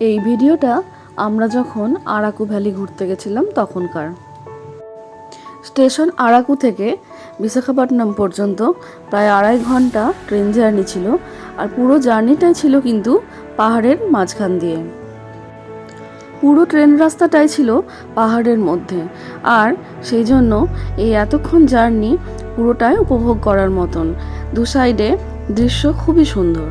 এই ভিডিওটা আমরা যখন আরাকু ভ্যালি ঘুরতে গেছিলাম তখনকার। স্টেশন আরাকু থেকে বিশাখাপত্তনম পর্যন্ত প্রায় 2.5 ঘন্টা ট্রেন জার্নি ছিল, আর পুরো জার্নিটাই ছিল কিন্তু পাহাড়ের মাঝখান দিয়ে। পুরো ট্রেন রাস্তাটাই ছিল পাহাড়ের মধ্যে, আর সেই জন্য এই এতক্ষণ জার্নি পুরোটাই উপভোগ করার মতন। দু সাইডে দৃশ্য খুবই সুন্দর।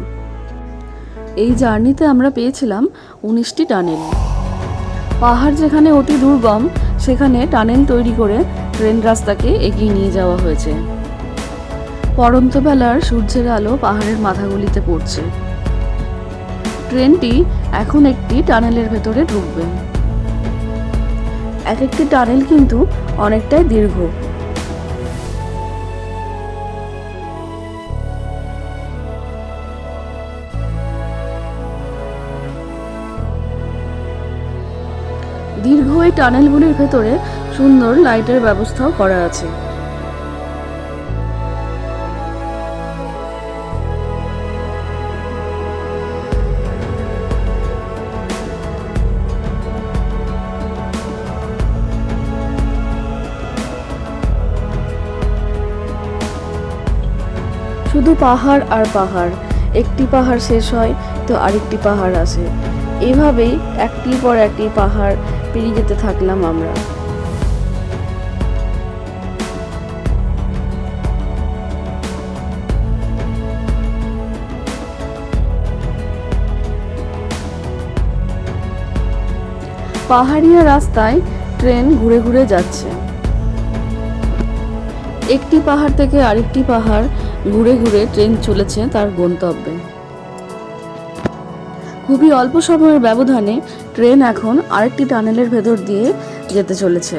এই জার্নিতে আমরা পেয়েছিলাম 19টি টানেল। পাহাড় যেখানে অতি দুর্গম সেখানে টানেল তৈরি করে ট্রেন রাস্তাকে এগিয়ে নিয়ে যাওয়া হয়েছে। পড়ন্ত বেলার সূর্যের আলো পাহাড়ের মাথাগুলিতে পড়ছে। ট্রেনটি এখন একটি টানেলের ভেতরে ঢুকবে। এক একটি টানেল কিন্তু অনেকটাই দীর্ঘ। দীর্ঘ এই টানেলগুলির ভেতরে সুন্দর লাইটের ব্যবস্থাও করা আছে। শুধু পাহাড় আর পাহাড়, একটি পাহাড় শেষ হয় তো আরেকটি পাহাড় আসে, এভাবেই একটির পর একটি পাহাড় পেরিয়ে যেতে থাকলাম আমরা। পাহাড়িয়া রাস্তায় ট্রেন ঘুরে ঘুরে যাচ্ছে। একটি পাহাড় থেকে আরেকটি পাহাড় ঘুরে ঘুরে ট্রেন চলেছে তার গন্তব্যে। খুবই অল্প সময়ের ব্যবধানে ট্রেন এখন আরেকটি টানেলের ভেতর দিয়ে যেতে চলেছে।